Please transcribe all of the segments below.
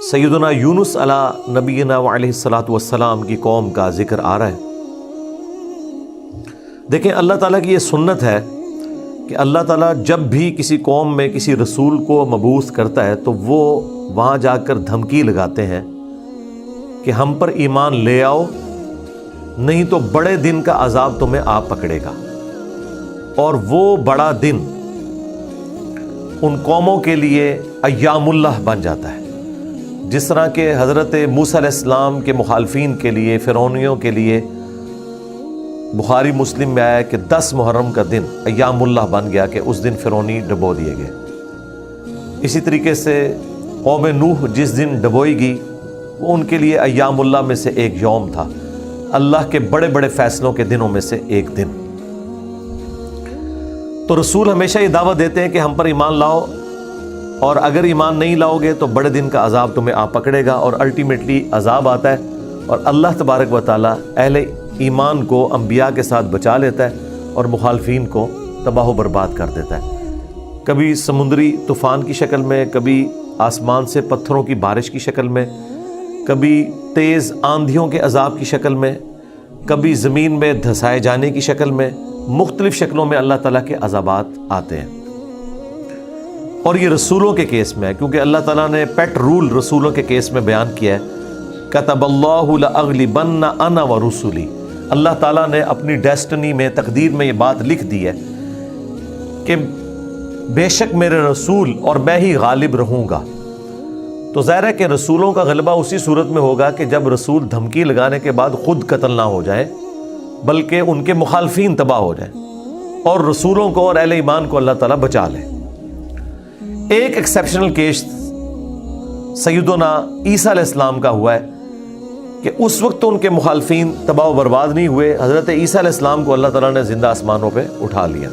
سیدنا یونس علی نبینا علیہ الصلوۃ والسلام کی قوم کا ذکر آ رہا ہے۔ دیکھیں اللہ تعالیٰ کی یہ سنت ہے کہ اللہ تعالیٰ جب بھی کسی قوم میں کسی رسول کو مبعوث کرتا ہے تو وہ وہاں جا کر دھمکی لگاتے ہیں کہ ہم پر ایمان لے آؤ، نہیں تو بڑے دن کا عذاب تمہیں آ پکڑے گا۔ اور وہ بڑا دن ان قوموں کے لیے ایام اللہ بن جاتا ہے، جس طرح کہ حضرت موسیٰ علیہ السلام کے مخالفین کے لیے، فرعونیوں کے لیے بخاری مسلم میں آیا کہ 10 محرم کا دن ایام اللہ بن گیا کہ اس دن فرعونی ڈبو دیے گئے۔ اسی طریقے سے قوم نوح جس دن ڈبوئی گئی وہ ان کے لیے ایام اللہ میں سے ایک یوم تھا، اللہ کے بڑے بڑے فیصلوں کے دنوں میں سے ایک دن۔ تو رسول ہمیشہ یہ دعوت دیتے ہیں کہ ہم پر ایمان لاؤ، اور اگر ایمان نہیں لاؤ گے تو بڑے دن کا عذاب تمہیں آ پکڑے گا، اور الٹیمیٹلی عذاب آتا ہے اور اللہ تبارک و تعالیٰ اہل ایمان کو انبیاء کے ساتھ بچا لیتا ہے اور مخالفین کو تباہ و برباد کر دیتا ہے، کبھی سمندری طوفان کی شکل میں، کبھی آسمان سے پتھروں کی بارش کی شکل میں، کبھی تیز آندھیوں کے عذاب کی شکل میں، کبھی زمین میں دھسائے جانے کی شکل میں، مختلف شکلوں میں اللہ تعالیٰ کے عذابات آتے ہیں۔ اور یہ رسولوں کے کیس میں ہے، کیونکہ اللہ تعالیٰ نے پیٹ رول رسولوں کے کیس میں بیان کیا ہے، کتب اللہ لأغلبن انا ورسلی، اللہ تعالیٰ نے اپنی ڈیسٹنی میں، تقدیر میں یہ بات لکھ دی ہے کہ بے شک میرے رسول اور میں ہی غالب رہوں گا۔ تو ظاہر ہے کہ رسولوں کا غلبہ اسی صورت میں ہوگا کہ جب رسول دھمکی لگانے کے بعد خود قتل نہ ہو جائیں بلکہ ان کے مخالفین تباہ ہو جائیں اور رسولوں کو اور اہل ایمان کو اللہ تعالیٰ بچا لے۔ ایک ایکسیپشنل کیس سیدنا عیسیٰ علیہ السلام کا ہوا ہے کہ اس وقت تو ان کے مخالفین تباہ و برباد نہیں ہوئے، حضرت عیسیٰ علیہ السلام کو اللہ تعالیٰ نے زندہ آسمانوں پہ اٹھا لیا۔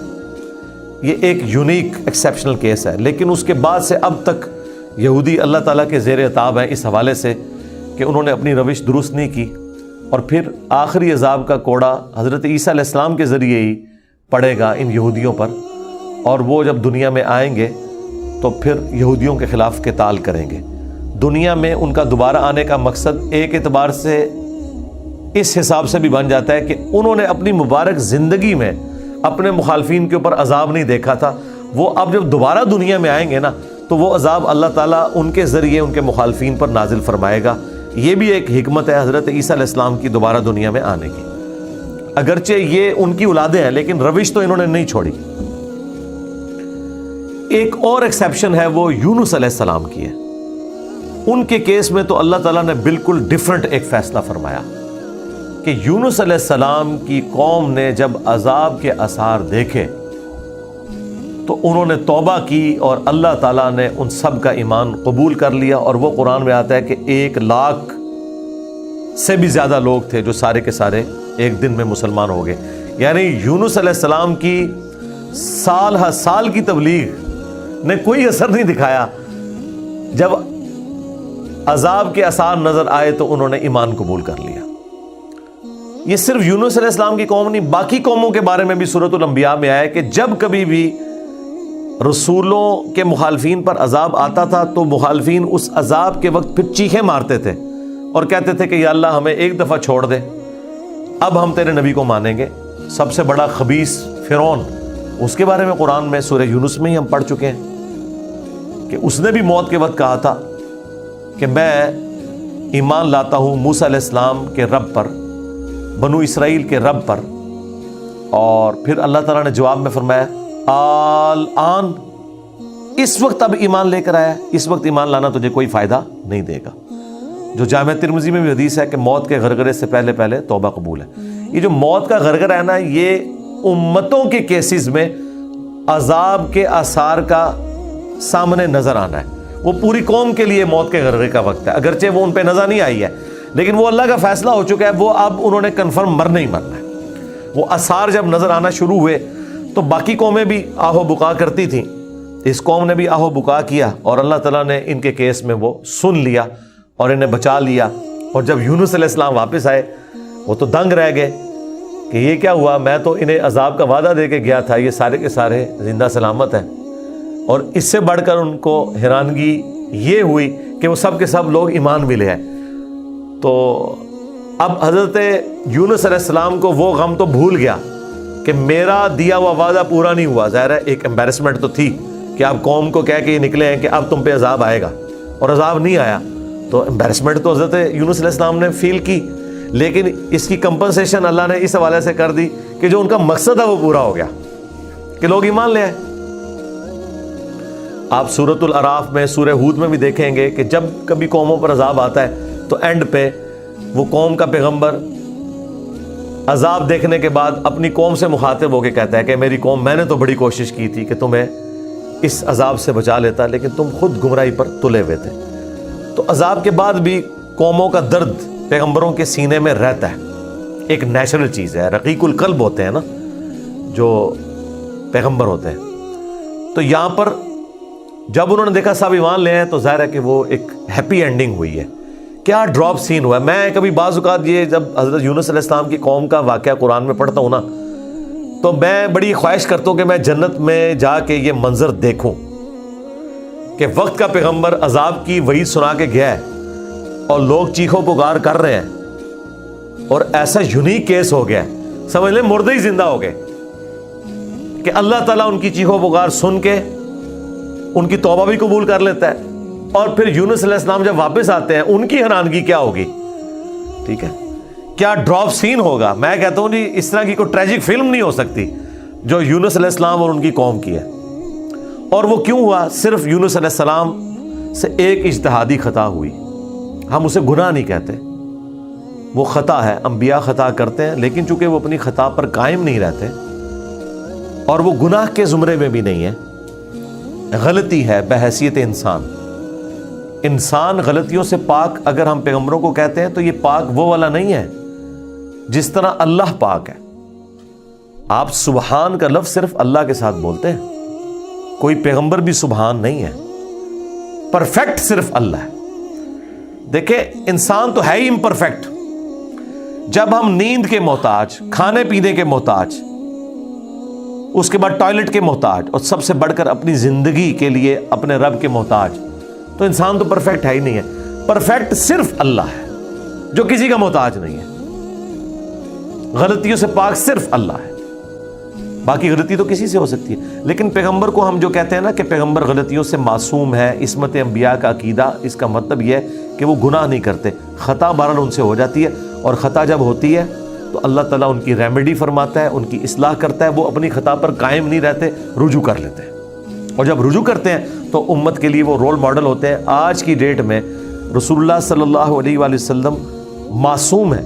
یہ ایک یونیک ایکسیپشنل کیس ہے، لیکن اس کے بعد سے اب تک یہودی اللہ تعالیٰ کے زیر عتاب ہیں اس حوالے سے کہ انہوں نے اپنی روش درست نہیں کی، اور پھر آخری عذاب کا کوڑا حضرت عیسیٰ علیہ السلام کے ذریعے ہی پڑے گا ان یہودیوں پر، اور وہ جب دنیا میں آئیں گے تو پھر یہودیوں کے خلاف قتال کریں گے۔ دنیا میں ان کا دوبارہ آنے کا مقصد ایک اعتبار سے اس حساب سے بھی بن جاتا ہے کہ انہوں نے اپنی مبارک زندگی میں اپنے مخالفین کے اوپر عذاب نہیں دیکھا تھا، وہ اب جب دوبارہ دنیا میں آئیں گے نا تو وہ عذاب اللہ تعالیٰ ان کے ذریعے ان کے مخالفین پر نازل فرمائے گا۔ یہ بھی ایک حکمت ہے حضرت عیسیٰ علیہ السلام کی دوبارہ دنیا میں آنے کی، اگرچہ یہ ان کی اولادیں ہیں لیکن روش تو انہوں نے نہیں چھوڑی۔ ایک اور ایکسیپشن ہے وہ یونس علیہ السلام کی ہے۔ ان کے کیس میں تو اللہ تعالیٰ نے بالکل ڈیفرنٹ ایک فیصلہ فرمایا کہ یونس علیہ السلام کی قوم نے جب عذاب کے آثار دیکھے تو انہوں نے توبہ کی اور اللہ تعالیٰ نے ان سب کا ایمان قبول کر لیا، اور وہ قرآن میں آتا ہے کہ 1,00,000 سے بھی زیادہ لوگ تھے جو سارے کے سارے ایک دن میں مسلمان ہو گئے۔ یعنی یونس علیہ السلام کی سال ہر سال کی تبلیغ نے کوئی اثر نہیں دکھایا، جب عذاب کے آثار نظر آئے تو انہوں نے ایمان قبول کر لیا۔ یہ صرف یونس علیہ السلام کی قوم نہیں، باقی قوموں کے بارے میں بھی سورۃ الانبیاء میں آیا کہ جب کبھی بھی رسولوں کے مخالفین پر عذاب آتا تھا تو مخالفین اس عذاب کے وقت پھر چیخیں مارتے تھے اور کہتے تھے کہ یا اللہ ہمیں ایک دفعہ چھوڑ دے، اب ہم تیرے نبی کو مانیں گے۔ سب سے بڑا خبیث فرعون، اس کے بارے میں قرآن میں سورہ یونس میں ہی ہم پڑھ چکے ہیں کہ اس نے بھی موت کے وقت کہا تھا کہ میں ایمان لاتا ہوں موسیٰ علیہ السلام کے رب پر، بنو اسرائیل کے رب پر، اور پھر اللہ تعالیٰ نے جواب میں فرمایا آن، اس وقت اب ایمان لے کر آیا، اس وقت ایمان لانا تجھے کوئی فائدہ نہیں دے گا۔ جو جامع ترمذی میں بھی حدیث ہے کہ موت کے غرغرے سے پہلے پہلے توبہ قبول ہے۔ یہ جو موت کا غرغرہ ہے نا، یہ امتوں کے کیسز میں عذاب کے آثار کا سامنے نظر آنا ہے۔ وہ پوری قوم کے لیے موت کے غرغرے کا وقت ہے، اگرچہ وہ ان پہ نظر نہیں آئی ہے لیکن وہ اللہ کا فیصلہ ہو چکا ہے، وہ اب انہوں نے کنفرم مرنا ہی مرنا ہے۔ وہ آثار جب نظر آنا شروع ہوئے تو باقی قومیں بھی آہو بکا کرتی تھیں، اس قوم نے بھی آہو بکا کیا اور اللہ تعالیٰ نے ان کے کیس میں وہ سن لیا اور انہیں بچا لیا۔ اور جب یونس علیہ السلام واپس آئے وہ تو دنگ رہ گئے کہ یہ کیا ہوا، میں تو انہیں عذاب کا وعدہ دے کے گیا تھا، یہ سارے کے سارے زندہ سلامت ہیں۔ اور اس سے بڑھ کر ان کو حیرانگی یہ ہوئی کہ وہ سب کے سب لوگ ایمان ملے ہیں. تو اب حضرت یونس علیہ السلام کو وہ غم تو بھول گیا کہ میرا دیا ہوا وعدہ پورا نہیں ہوا. ظاہر ہے ایک امبیرسمنٹ تو تھی کہ آپ قوم کو کہہ کے یہ نکلے ہیں کہ اب تم پہ عذاب آئے گا, اور عذاب نہیں آیا. تو امبیرسمنٹ تو حضرت یونس علیہ السلام نے فیل کی, لیکن اس کی کمپنسیشن اللہ نے اس حوالے سے کر دی کہ جو ان کا مقصد ہے وہ پورا ہو گیا کہ لوگ ایمان لے آئے. آپ سورۃ الاعراف میں, سورہ ہود میں بھی دیکھیں گے کہ جب کبھی قوموں پر عذاب آتا ہے تو اینڈ پہ وہ قوم کا پیغمبر عذاب دیکھنے کے بعد اپنی قوم سے مخاطب ہو کے کہتا ہے کہ میری قوم, میں نے تو بڑی کوشش کی تھی کہ تمہیں اس عذاب سے بچا لیتا, لیکن تم خود گمراہی پر تلے ہوئے تھے. تو عذاب کے بعد بھی قوموں کا درد پیغمبروں کے سینے میں رہتا ہے, ایک نیچرل چیز ہے. رقیق القلب ہوتے ہیں نا جو پیغمبر ہوتے ہیں. تو یہاں پر جب انہوں نے دیکھا سب ایمان لے ہیں تو ظاہر ہے کہ وہ ایک ہیپی اینڈنگ ہوئی ہے. کیا ڈراپ سین ہوا ہے. میں کبھی بعض اوقات یہ جب حضرت یونس علیہ السلام کی قوم کا واقعہ قرآن میں پڑھتا ہوں نا, تو میں بڑی خواہش کرتا ہوں کہ میں جنت میں جا کے یہ منظر دیکھوں کہ وقت کا پیغمبر عذاب کی وعید سنا کے گیا ہے اور لوگ چیخو پکار کر رہے ہیں, اور ایسا یونیک کیس ہو گیا ہے, سمجھ لیں مردے ہی زندہ ہو گئے, کہ اللہ تعالیٰ ان کی چیخو پکار سن کے ان کی توبہ بھی قبول کر لیتا ہے. اور پھر یونس علیہ السلام جب واپس آتے ہیں ان کی حیرانگی کیا ہوگی. ٹھیک ہے, کیا ڈراپ سین ہوگا. میں کہتا ہوں جی اس طرح کی کوئی ٹریجک فلم نہیں ہو سکتی جو یونس علیہ السلام اور ان کی قوم کی ہے. اور وہ کیوں ہوا؟ صرف یونس علیہ السلام سے ایک اجتہادی خطا ہوئی. ہم اسے گناہ نہیں کہتے, وہ خطا ہے. انبیاء خطا کرتے ہیں, لیکن چونکہ وہ اپنی خطا پر قائم نہیں رہتے اور وہ گناہ کے زمرے میں بھی نہیں ہے, غلطی ہے بحیثیت انسان. انسان غلطیوں سے پاک اگر ہم پیغمبروں کو کہتے ہیں تو یہ پاک وہ والا نہیں ہے جس طرح اللہ پاک ہے. آپ سبحان کا لفظ صرف اللہ کے ساتھ بولتے ہیں, کوئی پیغمبر بھی سبحان نہیں ہے. پرفیکٹ صرف اللہ ہے. دیکھیں انسان تو ہے ہی امپرفیکٹ. جب ہم نیند کے محتاج, کھانے پینے کے محتاج, اس کے بعد ٹوائلٹ کے محتاج, اور سب سے بڑھ کر اپنی زندگی کے لیے اپنے رب کے محتاج, تو انسان تو پرفیکٹ ہے ہی نہیں ہے. پرفیکٹ صرف اللہ ہے جو کسی کا محتاج نہیں ہے. غلطیوں سے پاک صرف اللہ ہے, باقی غلطی تو کسی سے ہو سکتی ہے. لیکن پیغمبر کو ہم جو کہتے ہیں نا کہ پیغمبر غلطیوں سے معصوم ہے, عصمت انبیاء کا عقیدہ, اس کا مطلب یہ ہے کہ وہ گناہ نہیں کرتے. خطا بہرحال ان سے ہو جاتی ہے, اور خطا جب ہوتی ہے تو اللہ تعالیٰ ان کی ریمیڈی فرماتا ہے, ان کی اصلاح کرتا ہے. وہ اپنی خطا پر قائم نہیں رہتے, رجوع کر لیتے ہیں, اور جب رجوع کرتے ہیں تو امت کے لیے وہ رول ماڈل ہوتے ہیں. آج کی ڈیٹ میں رسول اللہ صلی اللہ علیہ وآلہ وسلم معصوم ہے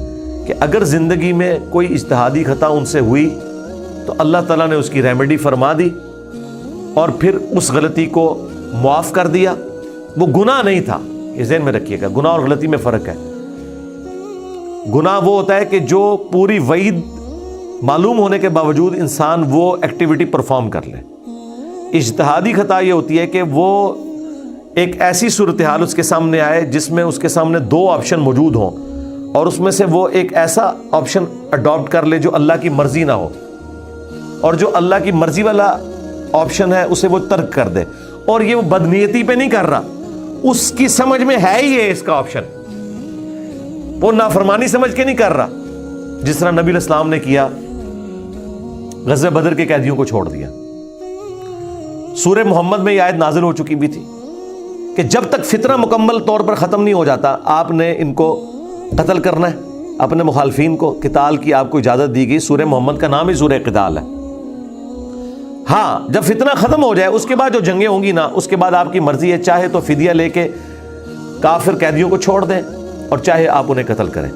کہ اگر زندگی میں کوئی اجتہادی خطا ان سے ہوئی تو اللہ تعالیٰ نے اس کی ریمیڈی فرما دی اور پھر اس غلطی کو معاف کر دیا. وہ گناہ نہیں تھا, یہ ذہن میں رکھیے گا. گناہ اور غلطی میں فرق ہے. گناہ وہ ہوتا ہے کہ جو پوری وعید معلوم ہونے کے باوجود انسان وہ ایکٹیویٹی پرفارم کر لے. اجتہادی خطا یہ ہوتی ہے کہ وہ ایک ایسی صورتحال اس کے سامنے آئے جس میں اس کے سامنے دو آپشن موجود ہوں, اور اس میں سے وہ ایک ایسا آپشن اڈاپٹ کر لے جو اللہ کی مرضی نہ ہو, اور جو اللہ کی مرضی والا آپشن ہے اسے وہ ترک کر دے. اور یہ وہ بدنیتی پہ نہیں کر رہا, اس کی سمجھ میں ہے ہی یہ اس کا آپشن, وہ نافرمانی سمجھ کے نہیں کر رہا. جس طرح نبی علیہ السلام نے کیا, غزوہ بدر کے قیدیوں کو چھوڑ دیا. سورہ محمد میں یہ آیت نازل ہو چکی بھی تھی کہ جب تک فتنہ مکمل طور پر ختم نہیں ہو جاتا آپ نے ان کو قتل کرنا ہے, اپنے مخالفین کو. قتال کی آپ کو اجازت دی گئی. سورہ محمد کا نام ہی سورہ قتال ہے. ہاں جب فتنہ ختم ہو جائے اس کے بعد جو جنگیں ہوں گی نا, اس کے بعد آپ کی مرضی ہے, چاہے تو فدیہ لے کے کافر قیدیوں کو چھوڑ دیں اور چاہے آپ انہیں قتل کریں.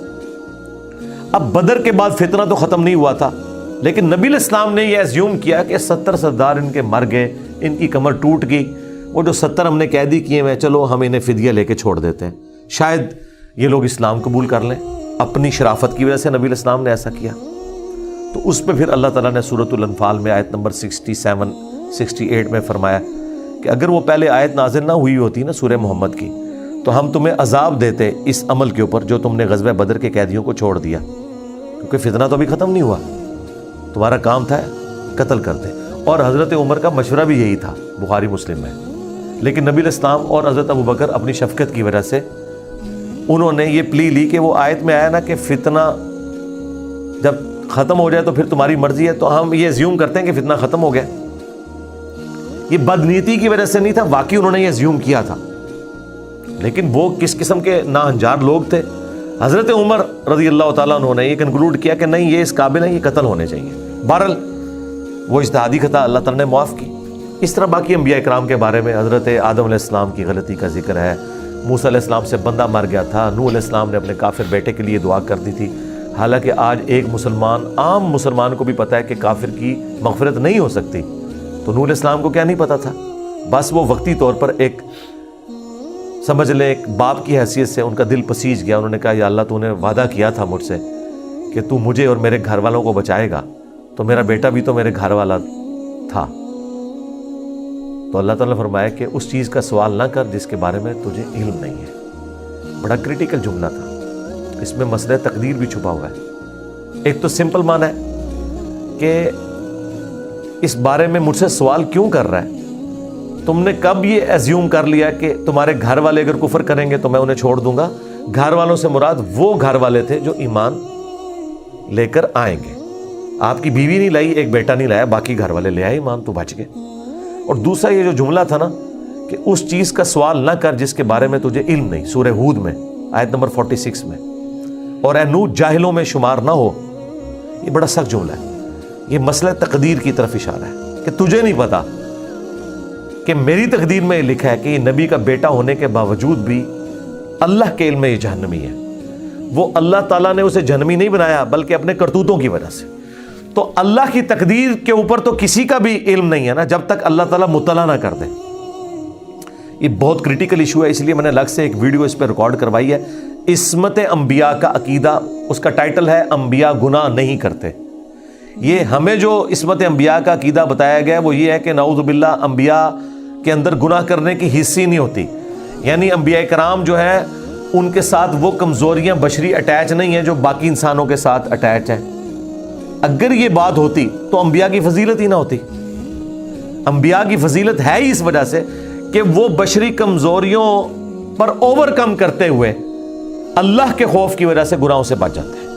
اب بدر کے بعد فتنہ تو ختم نہیں ہوا تھا, لیکن نبی علیہ السلام نے یہ ایزیوم کیا کہ 70 سردار ان کے مر گئے, ان کی کمر ٹوٹ گئی, وہ جو 70 ہم نے قیدی کیے ہیں چلو ہم انہیں فدیہ لے کے چھوڑ دیتے ہیں, شاید یہ لوگ اسلام قبول کر لیں. اپنی شرافت کی وجہ سے نبی علیہ السلام نے ایسا کیا. تو اس پہ پھر اللہ تعالیٰ نے سورۃ الانفال میں آیت نمبر 67-68 میں فرمایا کہ اگر وہ پہلے آیت نازل نہ ہوئی ہوتی نا سورہ محمد کی, تو ہم تمہیں عذاب دیتے اس عمل کے اوپر جو تم نے غزوہ بدر کے قیدیوں کو چھوڑ دیا, کیونکہ فتنہ تو ابھی ختم نہیں ہوا, تمہارا کام تھا قتل کرتے. اور حضرت عمر کا مشورہ بھی یہی تھا, بخاری مسلم میں, لیکن نبی علیہ السلام اور حضرت ابو بکر اپنی شفقت کی وجہ سے انہوں نے یہ پلی لی کہ وہ آیت میں آیا نا کہ فتنہ جب ختم ہو جائے تو پھر تمہاری مرضی ہے، تو ہم یہ ایزیوم کرتے ہیں کہ فتنہ ختم ہو گیا. یہ بدنیتی کی وجہ سے نہیں تھا، واقعی انہوں نے یہ ایزیوم کیا تھا. لیکن وہ کس قسم کے ناہنجار لوگ تھے. حضرت عمر رضی اللہ تعالیٰ عنہ نے یہ کنکلوڈ کیا کہ نہیں، یہ اس قابل ہیں، یہ قتل ہونے چاہیے. بہرحال وہ اجتہادی خطا اللہ تعالیٰ نے معاف کی. اس طرح باقی انبیاء اکرام کے بارے میں حضرت آدم علیہ السلام کی غلطی کا ذکر ہے. موسیٰ علیہ السلام سے بندہ مر گیا تھا، نوح علیہ السلام نے اپنے کافر بیٹے کے لیے دعا کر دی تھی. حالانکہ آج ایک مسلمان، عام مسلمان کو بھی پتہ ہے کہ کافر کی مغفرت نہیں ہو سکتی. تو نوح علیہ السلام کو کیا نہیں پتہ تھا؟ بس وہ وقتی طور پر ایک سمجھ لیں ایک باپ کی حیثیت سے ان کا دل پسیج گیا. انہوں نے کہا یا اللہ تو نے وعدہ کیا تھا مجھ سے کہ تو مجھے اور میرے گھر والوں کو بچائے گا، تو میرا بیٹا بھی تو میرے گھر والا تھا. تو اللہ تعالیٰ نے فرمایا کہ اس چیز کا سوال نہ کر جس کے بارے میں تجھے علم نہیں ہے. بڑا کریٹیکل جملہ تھا، اس میں مسئلہ تقدیر بھی چھپا ہوا ہے. ایک تو سمپل معنی ہے کہ اس بارے میں مجھ سے سوال کیوں کر رہا ہے؟ تم نے کب یہ ایزیوم کر لیا کہ تمہارے گھر والے اگر کفر کریں گے تو میں انہیں چھوڑ دوں گا؟ گھر والوں سے مراد وہ گھر والے تھے جو ایمان لے کر آئیں گے. آپ کی بیوی نہیں لائی، ایک بیٹا نہیں لایا، باقی گھر والے لے آئے ایمان، تو بچ گئے. اور دوسرا یہ جو جملہ تھا نا کہ اس چیز کا سوال نہ کر جس کے بارے میں تجھے علم نہیں، سورہ ہود میں آیت نمبر 46 میں، اور اے نوح جاہلوں میں شمار نہ ہو. یہ بڑا سخت جملہ ہے. یہ مسئلہ تقدیر کی طرف اشارہ ہے کہ تجھے نہیں پتا کہ میری تقدیر میں یہ لکھا ہے کہ یہ نبی کا بیٹا ہونے کے باوجود بھی اللہ کے علم میں یہ جہنمی ہے. وہ اللہ تعالیٰ نے اسے جہنمی نہیں بنایا بلکہ اپنے کرتوتوں کی وجہ سے. تو اللہ کی تقدیر کے اوپر تو کسی کا بھی علم نہیں ہے نا جب تک اللہ تعالیٰ مطلع نہ کر دے. یہ بہت کریٹیکل ایشو ہے، اس لیے میں نے الگ سے ایک ویڈیو اس پہ ریکارڈ کروائی ہے. عصمت انبیاء کا عقیدہ، اس کا ٹائٹل ہے انبیاء گناہ نہیں کرتے. یہ ہمیں جو عصمت انبیاء کا عقیدہ بتایا گیا ہے وہ یہ ہے کہ نعوذ باللہ انبیاء کے اندر گناہ کرنے کی حصی نہیں ہوتی. یعنی انبیاء کرام جو ہے ان کے ساتھ وہ کمزوریاں بشری اٹیچ نہیں ہیں جو باقی انسانوں کے ساتھ اٹیچ ہیں. اگر یہ بات ہوتی تو انبیاء کی فضیلت ہی نہ ہوتی. انبیاء کی فضیلت ہے ہی اس وجہ سے کہ وہ بشری کمزوریوں پر اوور کم کرتے ہوئے اللہ کے خوف کی وجہ سے گناہوں سے بچ جاتے ہیں.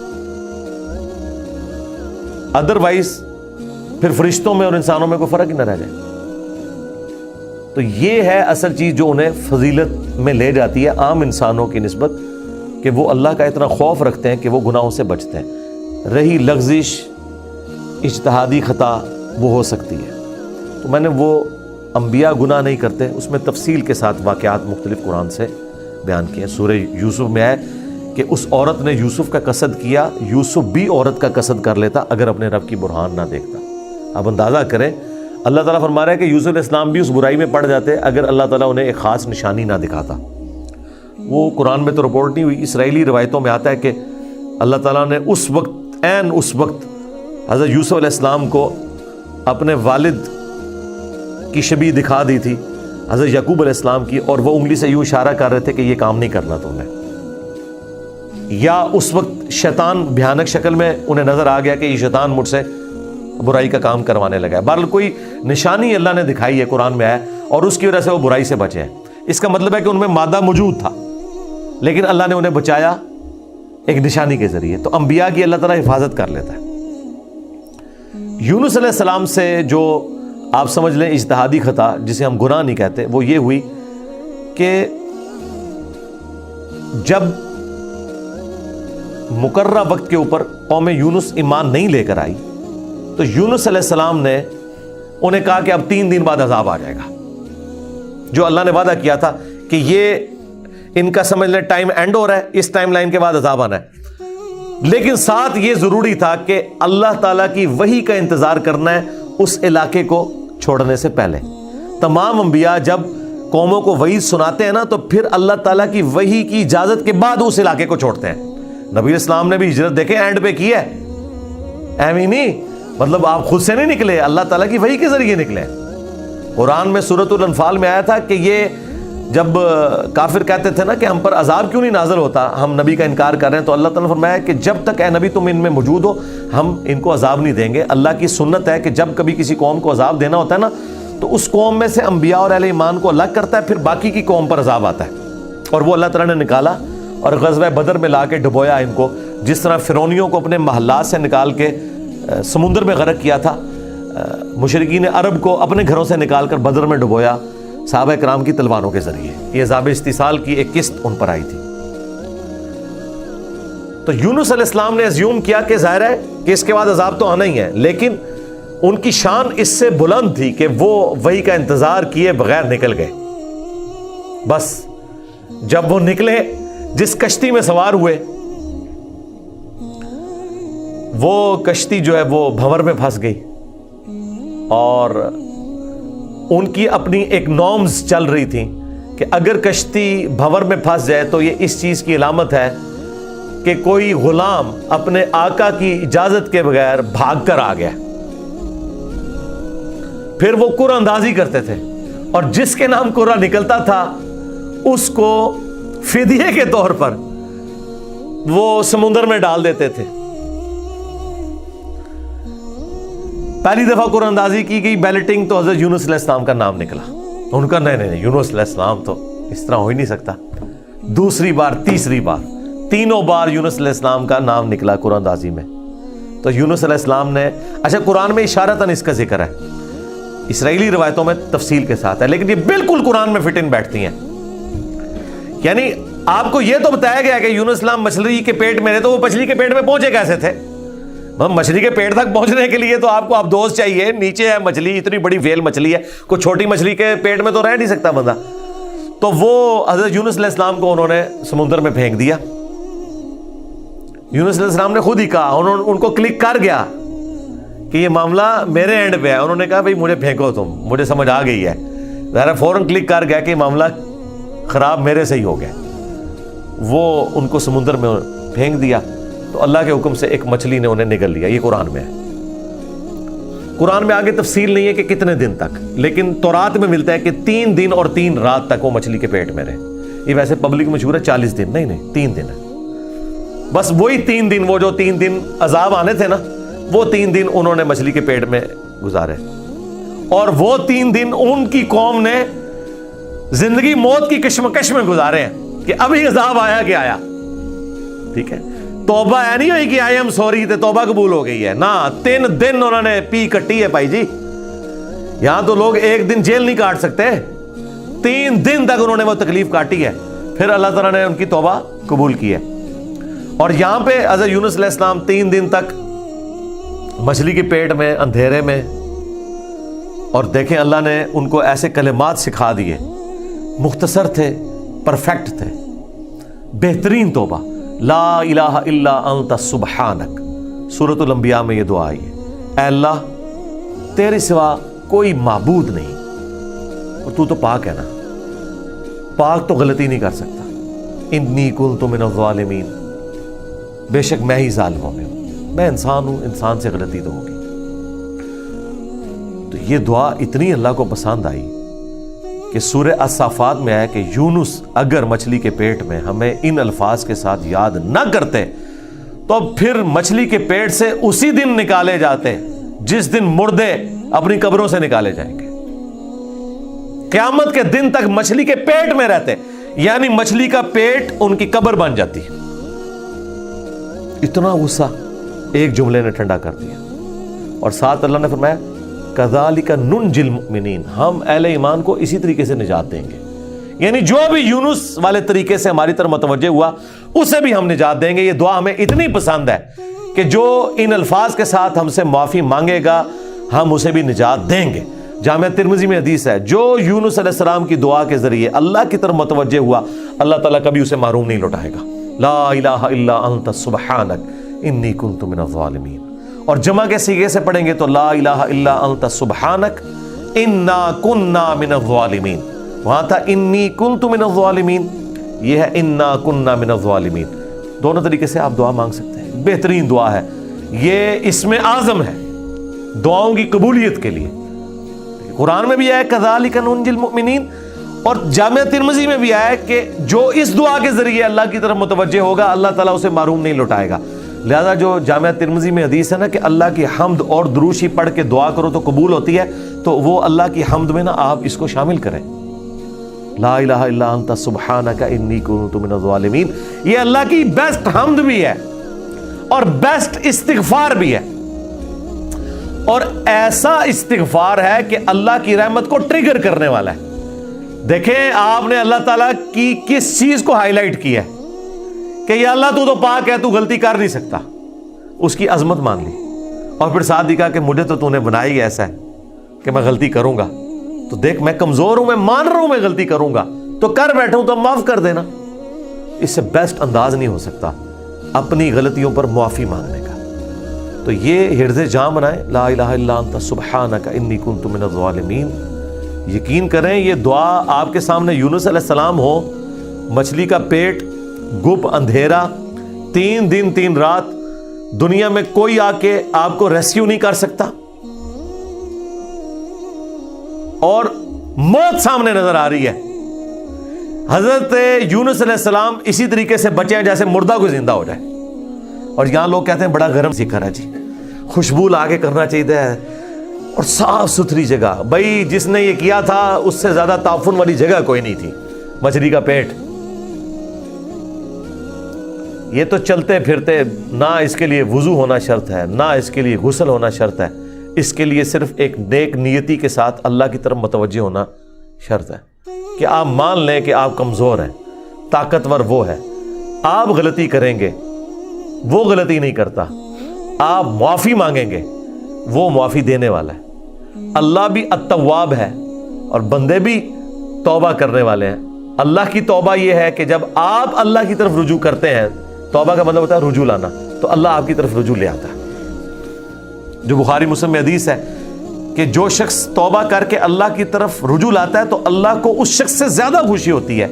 ادروائز پھر فرشتوں میں اور انسانوں میں کوئی فرق ہی نہ رہ جائے. تو یہ ہے اصل چیز جو انہیں فضیلت میں لے جاتی ہے عام انسانوں کی نسبت، کہ وہ اللہ کا اتنا خوف رکھتے ہیں کہ وہ گناہوں سے بچتے ہیں. رہی لغزش، اجتہادی خطا، وہ ہو سکتی ہے. تو میں نے وہ انبیاء گناہ نہیں کرتے اس میں تفصیل کے ساتھ واقعات مختلف قرآن سے بیان کیے. سورہ یوسف میں ہے کہ اس عورت نے یوسف کا قصد کیا، یوسف بھی عورت کا قصد کر لیتا اگر اپنے رب کی برہان نہ دیکھتا. اب اندازہ کریں، اللہ تعالیٰ فرما رہا ہے کہ یوسف علیہ السلام بھی اس برائی میں پڑ جاتے اگر اللہ تعالیٰ انہیں ایک خاص نشانی نہ دکھاتا. وہ قرآن میں تو رپورٹ نہیں ہوئی، اسرائیلی روایتوں میں آتا ہے کہ اللہ تعالیٰ نے اس وقت حضرت یوسف علیہ السلام کو اپنے والد کی شبیہ دکھا دی تھی، حضرت یعقوب علیہ السلام کی، اور وہ انگلی سے یوں اشارہ کر رہے تھے کہ یہ کام نہیں کرنا تم نے. یا اس وقت شیطان بھیانک شکل میں انہیں نظر آ گیا کہ یہ شیطان مجھ سے برائی کا کام کروانے لگا ہے. بہرحال کوئی نشانی اللہ نے دکھائی ہے، قرآن میں ہے، اور اس کی وجہ سے وہ برائی سے بچے ہیں. اس کا مطلب ہے کہ ان میں مادہ موجود تھا لیکن اللہ نے انہیں بچایا ایک نشانی کے ذریعے. تو انبیاء کی اللہ تعالیٰ حفاظت کر لیتا ہے. یونس علیہ السلام سے جو آپ سمجھ لیں اجتہادی خطا جسے ہم گناہ نہیں کہتے، وہ یہ ہوئی کہ جب مقررہ وقت کے اوپر قوم یونس ایمان نہیں لے کر آئی تو یونس علیہ السلام نے انہیں کہا کہ اب 3 دن بعد عذاب آ جائے گا. جو اللہ نے وعدہ کیا تھا کہ یہ ان کا سمجھ لیں ٹائم اینڈ ہو رہا ہے، اس ٹائم لائن کے بعد عذاب آنا ہے. لیکن ساتھ یہ ضروری تھا کہ اللہ تعالیٰ کی وحی کا انتظار کرنا ہے اس علاقے کو چھوڑنے سے پہلے. تمام انبیاء جب قوموں کو وحی سناتے ہیں نا تو پھر اللہ تعالیٰ کی وحی کی اجازت کے بعد اس علاقے کو چھوڑتے ہیں. نبی اسلام نے بھی ہجرت دیکھیں اینڈ پہ کی ہے، ایویں نہیں، مطلب آپ خود سے نہیں نکلے، اللہ تعالیٰ کی وحی کے ذریعے نکلے. قرآن میں سورۃ الانفال میں آیا تھا کہ یہ جب کافر کہتے تھے نا کہ ہم پر عذاب کیوں نہیں نازل ہوتا، ہم نبی کا انکار کر رہے ہیں، تو اللہ تعالیٰ نے فرمایا کہ جب تک اے نبی تم ان میں موجود ہو ہم ان کو عذاب نہیں دیں گے. اللہ کی سنت ہے کہ جب کبھی کسی قوم کو عذاب دینا ہوتا ہے نا تو اس قوم میں سے انبیاء اور اہل ایمان کو الگ کرتا ہے، پھر باقی کی قوم پر عذاب آتا ہے، اور وہ اللہ تعالیٰ نے نکالا اور غزوہ بدر میں لا کے ڈبویا ان کو، جس طرح فرعونیوں کو اپنے محلات سے نکال کے سمندر میں غرق کیا تھا، مشرکین عرب کو اپنے گھروں سے نکال کر بدر میں ڈبویا صحابہ کرام کی تلواروں کے ذریعے۔ یہ عذاب استیصال کی ایک قسط ان پر آئی تھی۔ تو یونس علیہ السلام نے ازیوم کیا کہ ظاہر ہے کہ اس کے بعد عذاب تو آنا ہی ہے، لیکن ان کی شان اس سے بلند تھی کہ وہ وحی کا انتظار کیے بغیر نکل گئے۔ بس جب وہ نکلے، جس کشتی میں سوار ہوئے، وہ کشتی جو ہے وہ بھنور میں پھنس گئی، اور ان کی اپنی ایک نارمز چل رہی تھی کہ اگر کشتی بھنور میں پھنس جائے تو یہ اس چیز کی علامت ہے کہ کوئی غلام اپنے آقا کی اجازت کے بغیر بھاگ کر آ گیا۔ پھر وہ قرعہ اندازی کرتے تھے، اور جس کے نام قرعہ نکلتا تھا اس کو فدیے کے طور پر وہ سمندر میں ڈال دیتے تھے۔ پہلی دفعہ قرعہ اندازی کی گئی، بیلٹنگ، تو حضرت یونس علیہ السلام کا نام نکلا۔ ان کا نہیں، یونس علیہ السلام تو اس طرح ہو ہی نہیں سکتا۔ دوسری بار، تیسری بار، تینوں بار یونس علیہ السلام کا نام نکلا قرعہ اندازی میں۔ تو یونس علیہ السلام نے، اچھا قرآن میں اشارتاً اس کا ذکر ہے، اسرائیلی روایتوں میں تفصیل کے ساتھ ہے، لیکن یہ بالکل قرآن میں فٹ ان بیٹھتی ہیں۔ یعنی آپ کو یہ تو بتایا گیا کہ یونس السلام مچھلی کے پیٹ میں رہے، تو وہ مچھلی کے پیٹ میں پہنچے کیسے تھے؟ مچھلی کے پیٹ تک پہنچنے کے لیے تو آپ کو ابدوز چاہیے، نیچے ہے مچھلی، اتنی بڑی ویل مچھلی ہے، کوئی چھوٹی مچھلی کے پیٹ میں تو رہ نہیں سکتا بندہ۔ تو وہ حضرت یونس علیہ السلام کو انہوں نے سمندر میں پھینک دیا۔ یونس علیہ السلام نے خود ہی کہا، ان کو کلک کر گیا کہ یہ معاملہ میرے اینڈ پہ ہے۔ انہوں نے کہا بھئی مجھے پھینکو، تم، مجھے سمجھ آ گئی ہے، ذرا فوراً کلک کر گیا کہ معاملہ خراب میرے سے ہی ہو گیا۔ وہ ان کو سمندر میں پھینک دیا، تو اللہ کے حکم سے ایک مچھلی نے انہیں نگل لیا۔ یہ قرآن میں ہے۔ قرآن میں آگے تفصیل نہیں ہے کہ کتنے دن تک، لیکن تورات میں ملتا ہے کہ 3 دن اور 3 رات تک وہ مچھلی کے پیٹ میں رہے۔ یہ ویسے پبلک مشہور ہے 40 دن، نہیں 3 دن ہے۔ بس وہی 3 دن، وہ جو 3 دن عذاب آنے تھے نا، وہ 3 دن انہوں نے مچھلی کے پیٹ میں گزارے، اور وہ 3 دن ان کی قوم نے زندگی موت کی کشمکش میں گزارے ہیں کہ ابھی عذاب آیا کہ آیا۔ ٹھیک ہے، توبہ ہے نہیں ہوئی کہ آئی ایم سوری تے توبہ قبول ہو گئی ہے، نہ 3 دن انہوں نے پی کٹی ہے بھائی جی۔ یہاں تو لوگ 1 دن جیل نہیں کاٹ سکتے، 3 دن تک انہوں نے وہ تکلیف کاٹی ہے، پھر اللہ تعالیٰ نے ان کی توبہ قبول کی ہے۔ اور یہاں پہ حضرت یونس علیہ السلام 3 دن تک مچھلی کے پیٹ میں، اندھیرے میں، اور دیکھیں اللہ نے ان کو ایسے کلمات سکھا دیے، مختصر تھے، پرفیکٹ تھے، بہترین توبہ، لا الہ الا انت سبحانک۔ سورۃ الانبیاء میں یہ دعا آئی ہے، اے اللہ تیرے سوا کوئی معبود نہیں، اور تو پاک ہے نا، پاک تو غلطی نہیں کر سکتا۔ انی کنت من الظالمین، بے شک میں ہی ظالموں میں ہوں، میں انسان ہوں، انسان سے غلطی تو ہوگی۔ تو یہ دعا اتنی اللہ کو پسند آئی کہ سورہ الصافات میں ہے کہ یونس اگر مچھلی کے پیٹ میں ہمیں ان الفاظ کے ساتھ یاد نہ کرتے تو پھر مچھلی کے پیٹ سے اسی دن نکالے جاتے جس دن مردے اپنی قبروں سے نکالے جائیں گے۔ قیامت کے دن تک مچھلی کے پیٹ میں رہتے، یعنی مچھلی کا پیٹ ان کی قبر بن جاتی۔ اتنا غصہ ایک جملے نے ٹھنڈا کر دیا، اور ساتھ اللہ نے فرمایا کذالک ننجی المؤمنین، ہم اہل ایمان کو اسی طریقے سے نجات دیں گے۔ یعنی جو بھی یونس والے طریقے سے ہماری طرف متوجہ ہوا اسے بھی ہم نجات دیں گے۔ یہ دعا ہمیں اتنی پسند ہے کہ جو ان الفاظ کے ساتھ ہم سے معافی مانگے گا ہم اسے بھی نجات دیں گے۔ جامعہ ترمذی میں حدیث ہے، جو یونس علیہ السلام کی دعا کے ذریعے اللہ کی طرف متوجہ ہوا اللہ تعالیٰ کبھی اسے محروم نہیں لوٹائے گا۔ لا الہ الا انت سبحانک انی کنت من الظالمین۔ اور جمع کے صیغے سے پڑھیں گے تو لا الہ الا انت سبحانک انا کننا من الظالمین۔ وہاں تھا انی کنت من الظالمین، یہ ہے انا کننا من الظالمین۔ دونوں طریقے سے آپ دعا مانگ سکتے ہیں، بہترین دعا ہے یہ، اسم اعظم ہے دعاؤں کی قبولیت کے لیے۔ قرآن میں بھی آیا کذالک ننجی المؤمنین، اور جامعہ ترمذی میں بھی آیا کہ جو اس دعا کے ذریعے اللہ کی طرف متوجہ ہوگا اللہ تعالیٰ اسے محروم نہیں لوٹائے گا۔ لہذا جو جامعہ ترمذی میں حدیث ہے نا کہ اللہ کی حمد اور دروشی پڑھ کے دعا کرو تو قبول ہوتی ہے، تو وہ اللہ کی حمد میں نا آپ اس کو شامل کریں، لا الہ الا انت سبحانک انی کنت من الظالمین۔ یہ اللہ کی بیسٹ حمد بھی ہے اور بیسٹ استغفار بھی ہے، اور ایسا استغفار ہے کہ اللہ کی رحمت کو ٹریگر کرنے والا ہے۔ دیکھیں آپ نے اللہ تعالیٰ کی کس چیز کو ہائی لائٹ کی ہے کہ یا اللہ تو پاک ہے، تو غلطی کر نہیں سکتا، اس کی عظمت مان لی، اور پھر ساتھ ہی کہا کہ مجھے تو نے بنایا ہی ایسا ہے کہ میں غلطی کروں گا، تو دیکھ میں کمزور ہوں، میں مان رہا ہوں میں غلطی کروں گا، تو کر بیٹھا ہوں تو معاف کر دینا۔ اس سے بیسٹ انداز نہیں ہو سکتا اپنی غلطیوں پر معافی مانگنے کا۔ تو یہ حرز جام بنائیں، لا الہ الا انت سبحانک انی کنت من الظالمین۔ یقین کریں یہ دعا آپ کے سامنے یونس علیہ السلام ہو، مچھلی کا پیٹ، گپ اندھیرا، 3 دن 3 رات، دنیا میں کوئی آ کے آپ کو ریسکیو نہیں کر سکتا، اور موت سامنے نظر آ رہی ہے۔ حضرت یونس علیہ السلام اسی طریقے سے بچے ہیں جیسے مردہ کو زندہ ہو جائے، اور یہاں لوگ کہتے ہیں بڑا گرم ذکر ہے جی، خوشبو لا کے کرنا چاہیے اور صاف ستھری جگہ۔ بھائی جس نے یہ کیا تھا اس سے زیادہ تعفن والی جگہ کوئی نہیں تھی، مچھلی کا پیٹ۔ یہ تو چلتے پھرتے، نہ اس کے لیے وضو ہونا شرط ہے، نہ اس کے لیے غسل ہونا شرط ہے، اس کے لیے صرف ایک نیک نیتی کے ساتھ اللہ کی طرف متوجہ ہونا شرط ہے کہ آپ مان لیں کہ آپ کمزور ہیں، طاقتور وہ ہے، آپ غلطی کریں گے وہ غلطی نہیں کرتا، آپ معافی مانگیں گے وہ معافی دینے والا ہے۔ اللہ بھی التواب ہے اور بندے بھی توبہ کرنے والے ہیں۔ اللہ کی توبہ یہ ہے کہ جب آپ اللہ کی طرف رجوع کرتے ہیں، توبہ کا مطلب ہوتا ہے رجوع لانا، تو اللہ آپ کی طرف رجوع لے آتا ہے۔ جو بخاری مسلم میں حدیث ہے کہ جو شخص توبہ کر کے اللہ کی طرف رجوع لاتا ہے تو اللہ کو اس شخص سے زیادہ خوشی ہوتی ہے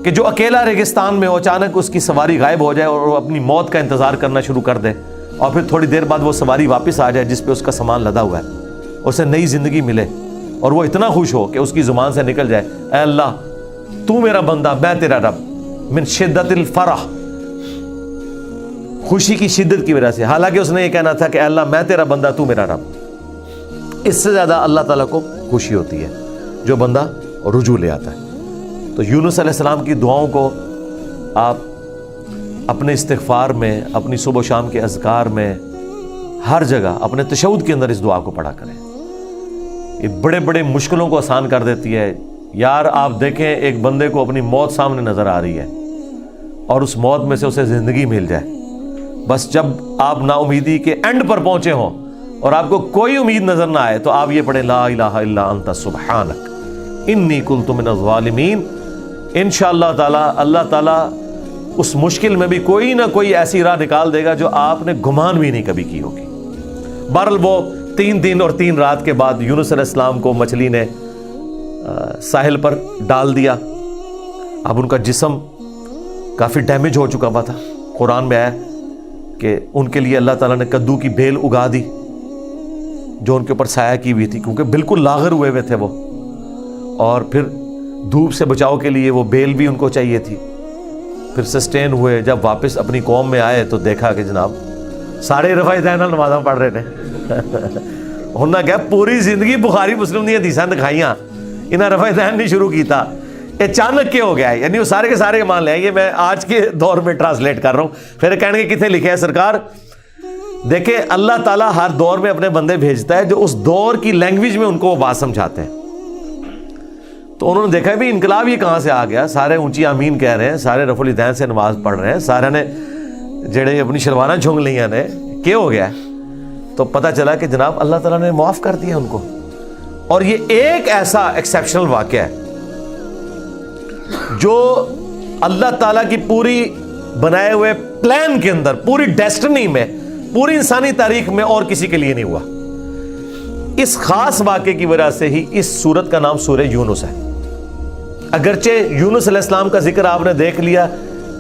کہ جو اکیلا ریگستان میں ہو، اچانک اس کی سواری غائب ہو جائے اور وہ اپنی موت کا انتظار کرنا شروع کر دے، اور پھر تھوڑی دیر بعد وہ سواری واپس آ جائے جس پہ اس کا سامان لدا ہوا ہے، اسے نئی زندگی ملے، اور وہ اتنا خوش ہو کہ اس کی زبان سے نکل جائے، اے اللہ تو میرا بندہ میں تیرا رب، من شدت الفرح، خوشی کی شدت کی وجہ سے، حالانکہ اس نے یہ کہنا تھا کہ اے اللہ میں تیرا بندہ تو میرا رب۔ اس سے زیادہ اللہ تعالیٰ کو خوشی ہوتی ہے جو بندہ رجوع لے آتا ہے۔ تو یونس علیہ السلام کی دعاؤں کو آپ اپنے استغفار میں، اپنی صبح و شام کے اذکار میں، ہر جگہ اپنے تشہد کے اندر اس دعا کو پڑھا کریں۔ یہ بڑے بڑے مشکلوں کو آسان کر دیتی ہے۔ یار آپ دیکھیں ایک بندے کو اپنی موت سامنے نظر آ رہی ہے اور اس موت میں سے اسے زندگی مل جائے، بس جب آپ نا امیدی کے اینڈ پر پہنچے ہوں اور آپ کو کوئی امید نظر نہ آئے تو آپ یہ پڑھیں، لا الہ الا انت سبحانک انی کنت من الظالمین۔ انشاءاللہ تعالی اللہ تعالیٰ اس مشکل میں بھی کوئی نہ کوئی ایسی راہ نکال دے گا جو آپ نے گمان بھی نہیں کبھی کی ہوگی۔ بہرحال وہ 3 دن اور 3 رات کے بعد یونس علیہ السلام کو مچھلی نے ساحل پر ڈال دیا۔ اب ان کا جسم کافی ڈیمیج ہو چکا ہوا تھا۔ قرآن میں آیا کہ ان کے لیے اللہ تعالیٰ نے کدو کی بیل اگا دی جو ان کے اوپر سایہ کی ہوئی تھی، کیونکہ بالکل لاغر ہوئے ہوئے تھے وہ، اور پھر دھوپ سے بچاؤ کے لیے وہ بیل بھی ان کو چاہیے تھی۔ پھر سسٹین ہوئے، جب واپس اپنی قوم میں آئے تو دیکھا کہ جناب سارے رفع دین نمازاں پڑھ رہے تھے۔ انہوں نے کہا پوری زندگی بخاری مسلم دی حدیثاں دکھائیاں، انہیں رفع دین نہیں شروع کیتا، اچانک کیا ہو گیا ہے؟ یعنی وہ سارے کے سارے مان لیں۔ یہ میں آج کے دور میں ٹرانسلیٹ کر رہا ہوں، پھر کہنے کے کتنے لکھے ہیں سرکار؟ دیکھیں اللہ تعالیٰ ہر دور میں اپنے بندے بھیجتا ہے جو اس دور کی لینگویج میں ان کو وہ بات سمجھاتے ہیں۔ تو انہوں نے دیکھا بھی انقلاب یہ کہاں سے آ گیا، سارے اونچی آمین کہہ رہے ہیں، سارے رفع الیدین سے نماز پڑھ رہے ہیں، سارے نے جڑے اپنی شلواریں جھونگ لیاں نے، کیا ہو گیا ہے؟ تو پتہ چلا کہ جناب اللہ تعالیٰ نے معاف کر دیا ان کو۔ اور یہ ایک ایسا ایکسیپشنل واقعہ ہے جو اللہ تعالیٰ کی پوری بنائے ہوئے پلان کے اندر، پوری ڈیسٹنی میں، پوری انسانی تاریخ میں اور کسی کے لیے نہیں ہوا۔ اس خاص واقعے کی وجہ سے ہی اس سورت کا نام سورہ یونس ہے۔ اگرچہ یونس علیہ السلام کا ذکر آپ نے دیکھ لیا،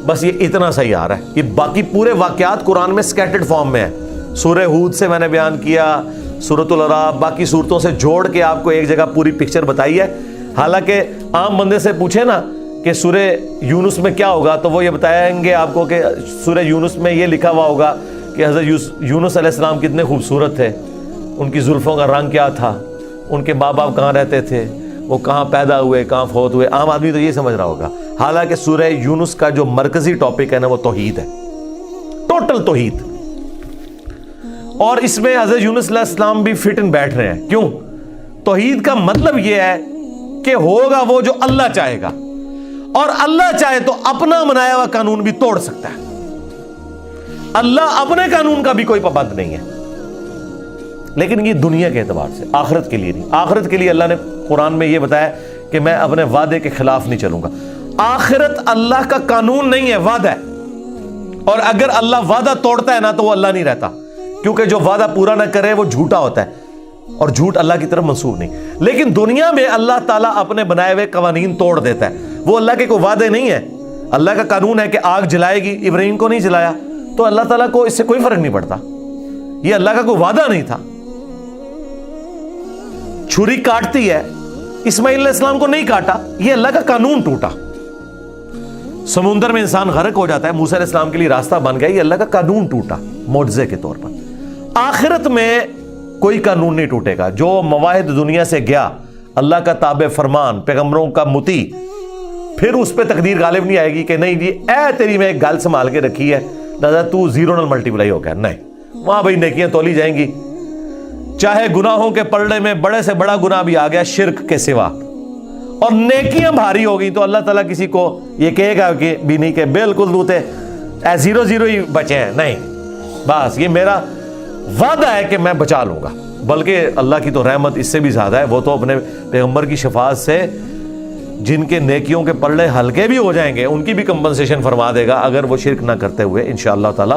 بس یہ اتنا صحیح آ رہا ہے، یہ باقی پورے واقعات قرآن میں سکیٹرڈ فارم میں ہیں۔ سورہ ہود سے میں نے بیان کیا، سورۃ الاعراف، باقی صورتوں سے جوڑ کے آپ کو ایک جگہ پوری پکچر بتائی ہے۔ حالانکہ عام بندے سے پوچھے نا کہ سورہ یونس میں کیا ہوگا تو وہ یہ بتائیں گے آپ کو کہ سورہ یونس میں یہ لکھا ہوا ہوگا کہ حضرت یونس علیہ السلام کتنے خوبصورت تھے، ان کی زلفوں کا رنگ کیا تھا، ان کے ماں باپ کہاں رہتے تھے، وہ کہاں پیدا ہوئے، کہاں فوت ہوئے. عام آدمی تو یہ سمجھ رہا ہوگا، حالانکہ سورہ یونس کا جو مرکزی ٹاپک ہے نا وہ توحید ہے، ٹوٹل توحید. اور اس میں حضرت یونس علیہ السلام بھی فٹ ان بیٹھ رہے ہیں. کیوں؟ توحید کا مطلب یہ ہے کہ ہوگا وہ جو اللہ چاہے گا، اور اللہ چاہے تو اپنا بنایا ہوا قانون بھی توڑ سکتا ہے. اللہ اپنے قانون کا بھی کوئی پابند نہیں ہے. لیکن یہ دنیا کے اعتبار سے، آخرت کے لیے نہیں. آخرت کے لیے اللہ نے قرآن میں یہ بتایا کہ میں اپنے وعدے کے خلاف نہیں چلوں گا. آخرت اللہ کا قانون نہیں ہے، وعدہ ہے. اور اگر اللہ وعدہ توڑتا ہے نا تو وہ اللہ نہیں رہتا، کیونکہ جو وعدہ پورا نہ کرے وہ جھوٹا ہوتا ہے، اور جھوٹ اللہ کی طرف منسوب نہیں. لیکن دنیا میں اللہ تعالیٰ اپنے بنائے ہوئے قوانین توڑ دیتا ہے. وہ اللہ کے کوئی وعدے نہیں ہے. اللہ کا قانون ہے کہ آگ جلائے گی، ابراہیم کو نہیں جلایا تو اللہ تعالیٰ کو اس سے کوئی فرق نہیں پڑتا. یہ اللہ کا کوئی وعدہ نہیں تھا. چھری کاٹتی ہے، اسماعیل علیہ السلام کو نہیں کاٹا، یہ اللہ کا قانون ٹوٹا. سمندر میں انسان غرق ہو جاتا ہے، موسیٰ علیہ السلام کے لیے راستہ بن گیا، یہ اللہ کا قانون ٹوٹا معجزے کے طور پر. آخرت میں کوئی قانون نہیں ٹوٹے گا. جو مواہد دنیا سے گیا، اللہ کا تابع فرمان، پیغمبروں کا مطیع، پھر اس پہ تقدیر غالب نہیں آئے گی کہ نہیں جی اے تیری میں ایک گل سنبھال کے رکھی ہے لہذا تو زیرو نل ملٹیپلائی ہو گیا. نہیں، وہاں بھائی نیکیاں تولی جائیں گی. چاہے گناہوں کے پلڑے میں بڑے سے بڑا گناہ بھی آ گیا شرک کے سوا، اور نیکیاں بھاری ہو گئی تو اللہ تعالیٰ کسی کو یہ کہے گا کہ بھی نہیں کہ بالکل دوتے زیرو زیرو ہی بچے ہیں. نہیں، بس یہ میرا وعدہ ہے کہ میں بچا لوں گا. بلکہ اللہ کی تو رحمت اس سے بھی زیادہ ہے. وہ تو اپنے پیغمبر کی شفاعت سے جن کے نیکیوں کے پلڑے ہلکے بھی ہو جائیں گے ان کی بھی کمپنسیشن فرما دے گا اگر وہ شرک نہ کرتے ہوئے انشاءاللہ تعالی.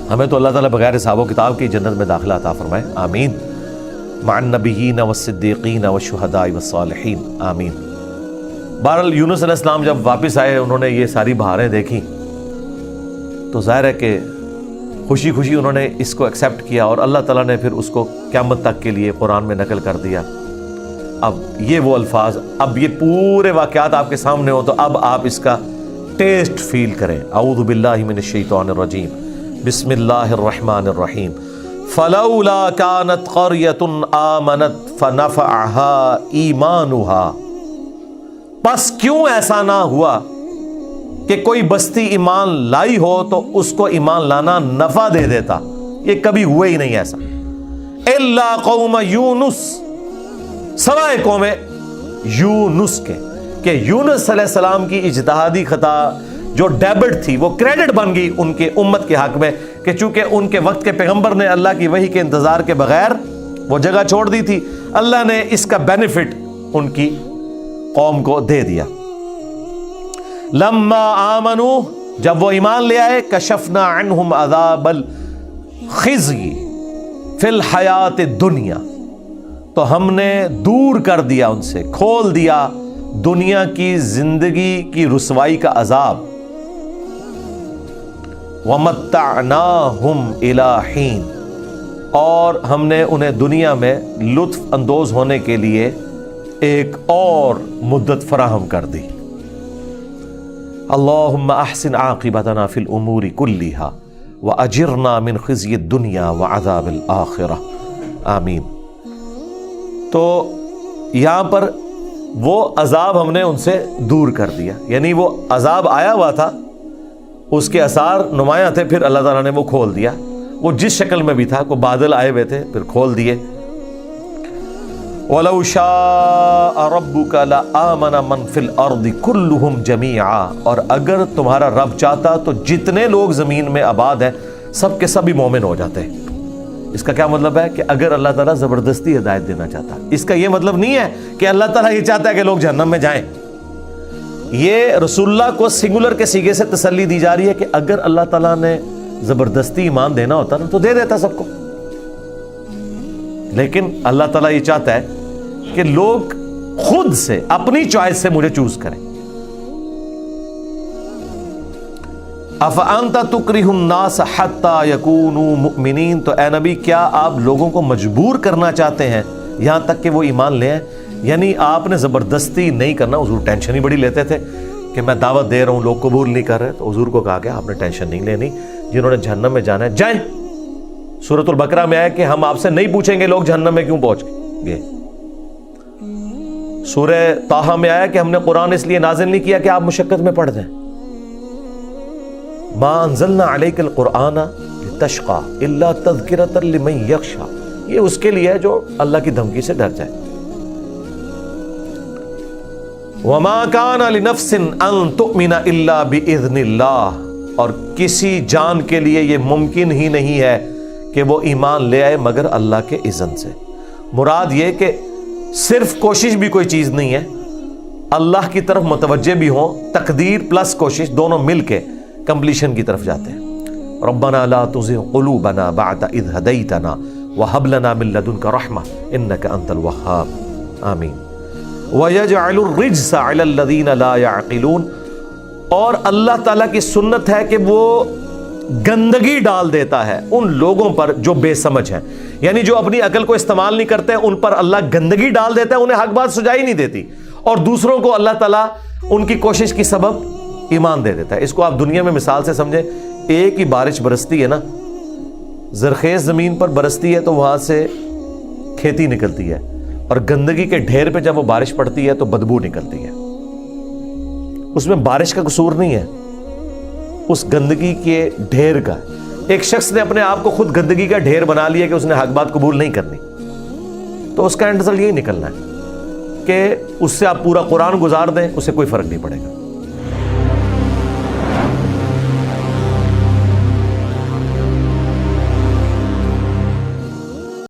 ہمیں تو اللہ تعالیٰ بغیر حساب و کتاب کی جنت میں داخلہ عطا فرمائے. آمین. مع النبیین والصدیقین والشہداء والصالحین. آمین. بہرحال یونس علیہ السلام جب واپس آئے، انہوں نے یہ ساری بہاریں دیکھی تو ظاہر ہے کہ خوشی خوشی انہوں نے اس کو ایکسیپٹ کیا، اور اللہ تعالیٰ نے پھر اس کو قیامت تک کے لیے قرآن میں نقل کر دیا. اب یہ وہ الفاظ، اب یہ پورے واقعات آپ کے سامنے ہو تو اب آپ اس کا ٹیسٹ فیل کریں. اعوذ باللہ من الشیطان الرجیم، بسم اللہ الرحمن الرحیم. فلولا كانت قرية آمنت فنفعها ایمانها، پس کیوں ایسا نہ ہوا کہ کوئی بستی ایمان لائی ہو تو اس کو ایمان لانا نفع دے دیتا. یہ کبھی ہوئے ہی نہیں ایسا. الا قوم یونس، سوائے قوم یونس کے، کہ یونس علیہ السلام کی اجتہادی خطا جو ڈیبٹ تھی وہ کریڈٹ بن گئی ان کے امت کے حق میں، کہ چونکہ ان کے وقت کے پیغمبر نے اللہ کی وحی کے انتظار کے بغیر وہ جگہ چھوڑ دی تھی، اللہ نے اس کا بینیفٹ ان کی قوم کو دے دیا. لما آمنوا، جب وہ ایمان لے آئے، کشفنا عنہم عذاب الخزی فی الحیات الدنیا، تو ہم نے دور کر دیا ان سے، کھول دیا دنیا کی زندگی کی رسوائی کا عذاب. وَمَتَّعْنَاهُمْ إِلَىٰ حِينٍ، اور ہم نے انہیں دنیا میں لطف اندوز ہونے کے لیے ایک اور مدت فراہم کر دی. اللہم احسن عاقبتنا فی الامور کلیہا واجرنا من خزی الدنیا وعذاب الآخرہ. آمین. تو یہاں پر وہ عذاب ہم نے ان سے دور کر دیا، یعنی وہ عذاب آیا ہوا تھا، اس کے اثار نمایاں تھے، پھر اللہ تعالیٰ نے وہ کھول دیا. وہ جس شکل میں بھی تھا، کوئی بادل آئے ہوئے تھے پھر کھول دیے. وَلَوْ شَاءَ رَبُّكَ لَآمَنَ مَنْ فِي الْأَرْضِ كُلُّهُمْ جَمِيعًا، اور اگر تمہارا رب چاہتا تو جتنے لوگ زمین میں آباد ہیں سب کے سب ہی مومن ہو جاتے. اس کا کیا مطلب ہے کہ اگر اللہ تعالیٰ زبردستی ہدایت دینا چاہتا، اس کا یہ مطلب نہیں ہے کہ اللہ تعالیٰ یہ چاہتا ہے کہ لوگ جہنم میں جائیں. یہ رسول اللہ کو سنگولر کے سیغے سے تسلی دی جا رہی ہے کہ اگر اللہ تعالیٰ نے زبردستی ایمان دینا ہوتا نا تو دے دیتا سب کو، لیکن اللہ تعالیٰ یہ چاہتا ہے کہ لوگ خود سے اپنی چوائس سے مجھے چوز کریں. افانت تکرہ الناس حتی یکونوا مؤمنین، تو اے نبی کیا آپ لوگوں کو مجبور کرنا چاہتے ہیں یہاں تک کہ وہ ایمان لے آئیں؟ یعنی آپ نے زبردستی نہیں کرنا. حضور ٹینشن ہی بڑی لیتے تھے کہ میں دعوت دے رہا ہوں لوگ قبول نہیں کر رہے, تو حضور کو کہا کہ آپ نے ٹینشن نہیں لینی, جنہوں نے جہنم میں جانا ہے جائیں. سورۃ البقرہ میں آیا کہ ہم آپ سے نہیں پوچھیں گے لوگ جہنم میں کیوں پہنچ گئے. سورہ طٰہٰ میں آیا کہ ہم نے قرآن اس لیے نازل نہیں کیا کہ آپ مشقت میں پڑ جائیں. ما انزلنا علیک القرآن لتشقى الا تذکرۃ لمن یخشی, یہ اس کے لیے ہے جو اللہ کی دھمکی سے ڈر جائے. وما كان لنفس ان تؤمن الا باذن اللہ, اور کسی جان کے لیے یہ ممکن ہی نہیں ہے کہ وہ ایمان لے آئے مگر اللہ کے اذن سے. مراد یہ کہ صرف کوشش بھی کوئی چیز نہیں ہے, اللہ کی طرف متوجہ بھی ہوں, تقدیر پلس کوشش دونوں مل کے کمپلیشن کی طرف جاتے ہیں. ربنا لا تزغ قلوبنا بعد اذ ہدیتنا وہب لنا من لدنک رحمہ انک انت الوہاب آمین. وَيَجْعَلُ الرِّجْسَ عَلَى الَّذِينَ لَا يَعْقِلُونَ, اور اللہ تعالیٰ کی سنت ہے کہ وہ گندگی ڈال دیتا ہے ان لوگوں پر جو بے سمجھ ہیں, یعنی جو اپنی عقل کو استعمال نہیں کرتے ان پر اللہ گندگی ڈال دیتا ہے, انہیں حق بات سجائی نہیں دیتی, اور دوسروں کو اللہ تعالیٰ ان کی کوشش کی سبب ایمان دے دیتا ہے. اس کو آپ دنیا میں مثال سے سمجھیں, ایک ہی بارش برستی ہے نا, زرخیز زمین پر برستی ہے تو وہاں سے کھیتی نکلتی ہے, اور گندگی کے ڈھیر پہ جب وہ بارش پڑتی ہے تو بدبو نکلتی ہے. اس میں بارش کا قصور نہیں ہے, اس گندگی کے ڈھیر کا. ایک شخص نے اپنے آپ کو خود گندگی کا ڈھیر بنا لیا کہ اس نے حق بات قبول نہیں کرنی, تو اس کا اینڈ رزلٹ یہی نکلنا ہے کہ اس سے آپ پورا قرآن گزار دیں, اسے کوئی فرق نہیں پڑے گا.